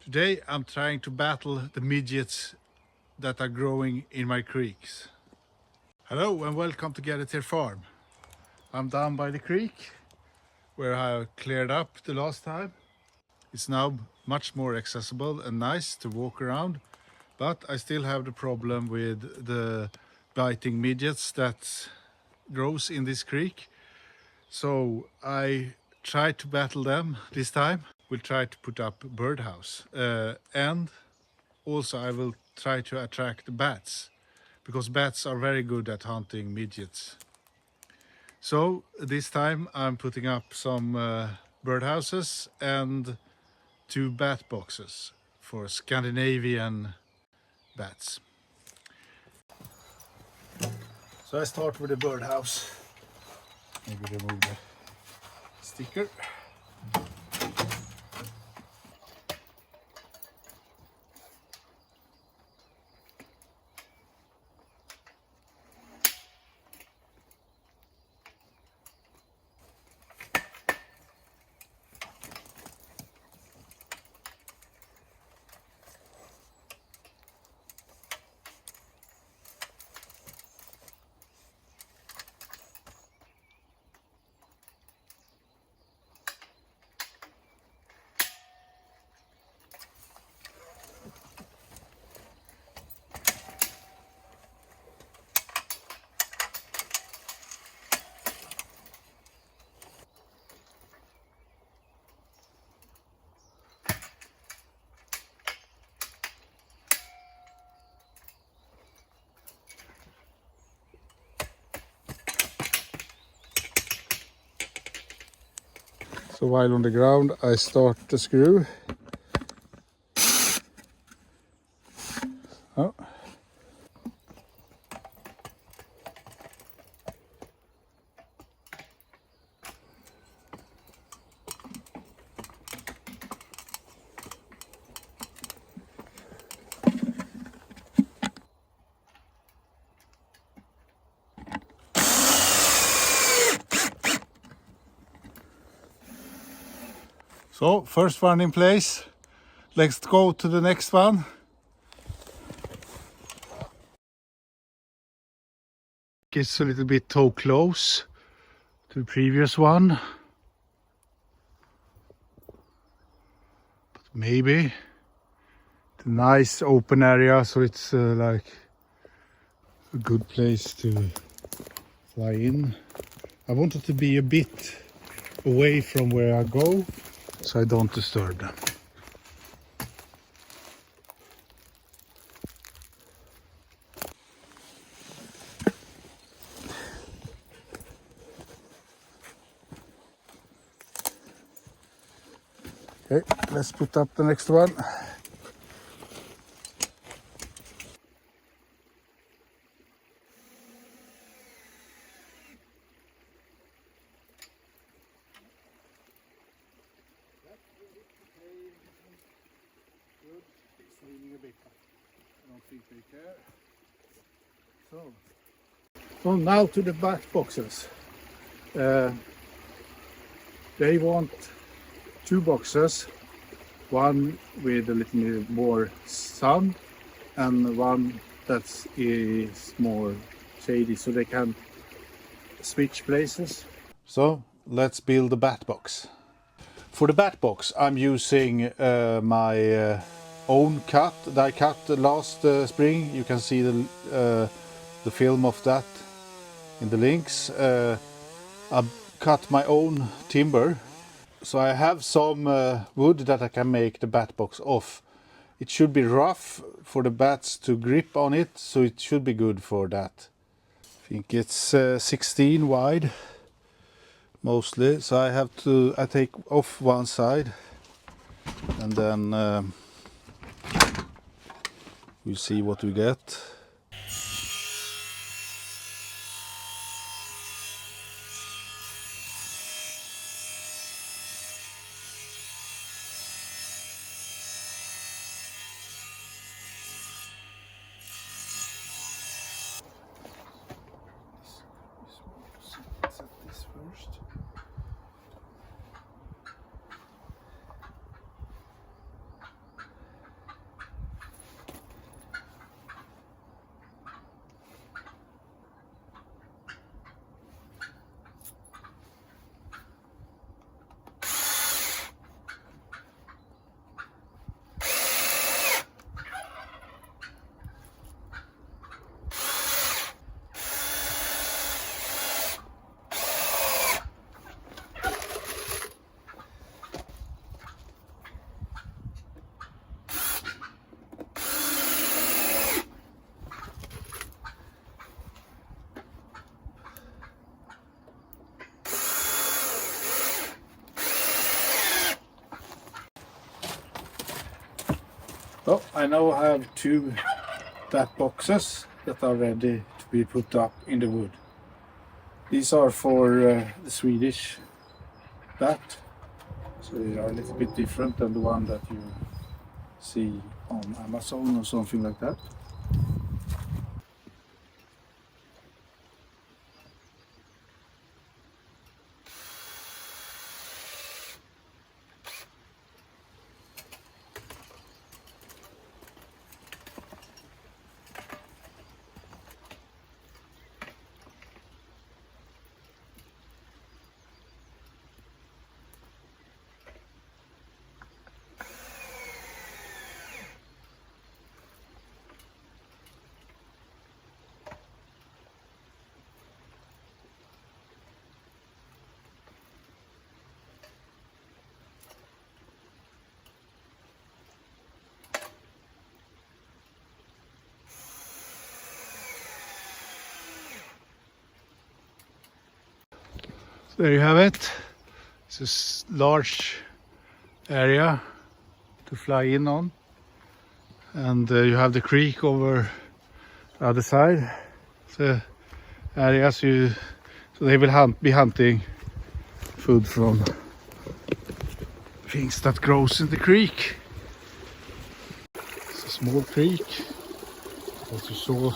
Today I'm trying to battle the midgets that are growing in my creeks. Hello and welcome to Get It Here Farm. I'm down by the creek where I cleared up the last time. It's now much more accessible and nice to walk around, but I still have the problem with the biting midgets that grows in this creek. So I tried to battle them this time. We'll try to put up birdhouse and also I will try to attract bats because bats are very good at hunting midgets. So this time I'm putting up some birdhouses and 2 bat boxes for Scandinavian bats. So I start with the birdhouse. Maybe remove the sticker. So while on the ground, I start the screw. Oh. So first one in place. Let's go to the next one. It's a little bit too close to the previous one. But maybe. It's a nice open area, so it's like a good place to fly in. I want it to be a bit away from where I go, so I don't disturb them. Okay, let's put up the next one. It's leaning a bit. I don't think they care. So now to the bat boxes. They want 2 boxes, one with a little more sun and one that is more shady, so they can switch places. So let's build the bat box. For the bat box I'm using my own cut that I cut last spring. You can see the film of that in the links. I cut my own timber, so I have some wood that I can make the bat box of. It should be rough for the bats to grip on it, so it should be good for that. I think it's 16 wide mostly, so I take off one side and then we'll see what we get. Set this first. So I now have 2 bat boxes that are ready to be put up in the wood. These are for the Swedish bat, so they are a little bit different than the one that you see on Amazon or something like that. So there you have it. It's a large area to fly in on, and you have the creek over the other side. The areas so they will be hunting food from things that grows in the creek. It's a small creek, as you saw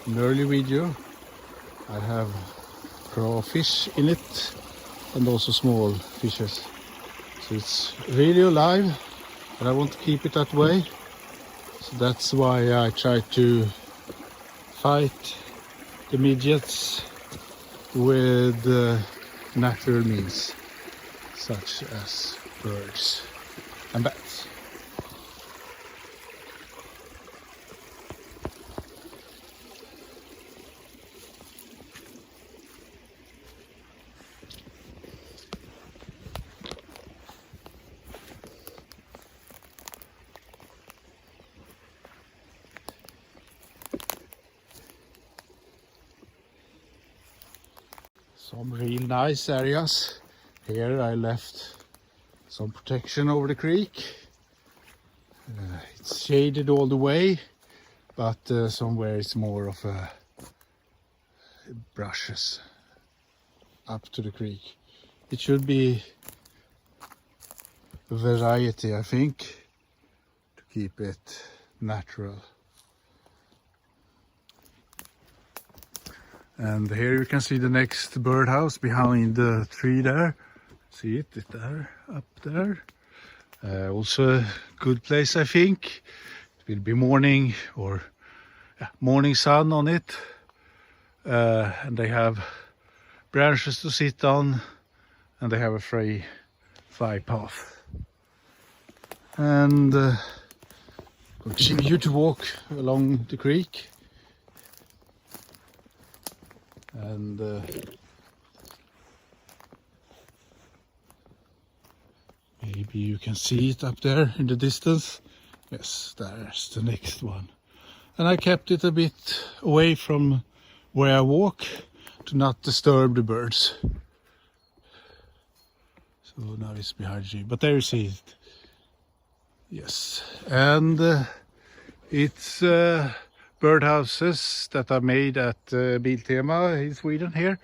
in the early video. I have crawfish in it and also small fishes. So it's really alive, and I want to keep it that way. So that's why I try to fight the midgets with natural means, such as birds and bats. Some real nice areas. Here I left some protection over the creek. It's shaded all the way, but somewhere it's more of brushes up to the creek. It should be a variety, I think, to keep it natural. And here you can see the next birdhouse behind the tree there. See it there, up there. Also a good place, I think. It will be morning or morning sun on it. And they have branches to sit on, and they have a free fly path. And continue to walk along the creek. And maybe you can see it up there in the distance. Yes, there's the next one. And I kept it a bit away from where I walk to not disturb the birds. So now it's behind you, but there you see it. Yes, and it's birdhouses that are made at Biltema in Sweden here.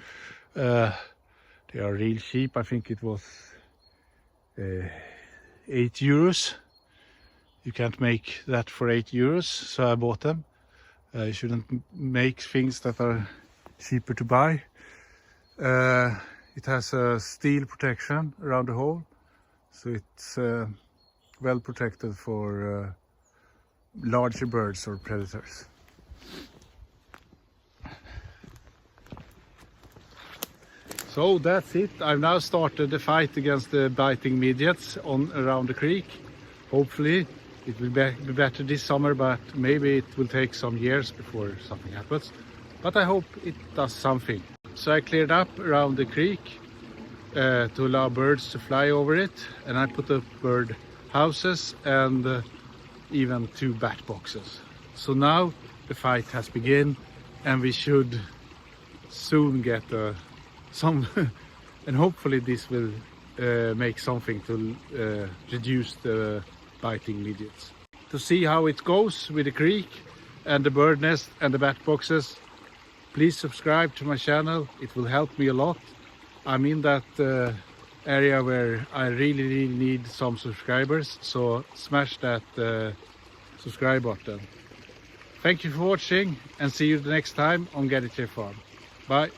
They are real cheap. I think it was 8 euros. You can't make that for 8 euros, so I bought them. You shouldn't make things that are cheaper to buy. It has a steel protection around the hole, so it's well protected for larger birds or predators. So that's it. I've now started the fight against the biting midgets around the creek. Hopefully it will be better this summer, but maybe it will take some years before something happens. But I hope it does something. So I cleared up around the creek to allow birds to fly over it, and I put up bird houses and even 2 bat boxes. So now the fight has begun, and we should soon get some and hopefully this will make something to reduce the biting midgets. To see how it goes with the creek and the bird nest and the bat boxes, please subscribe to my channel. It will help me a lot. I'm in that area where I really need some subscribers, so smash that subscribe button. Thank you for watching and see you the next time on Get It Here Farm. Bye.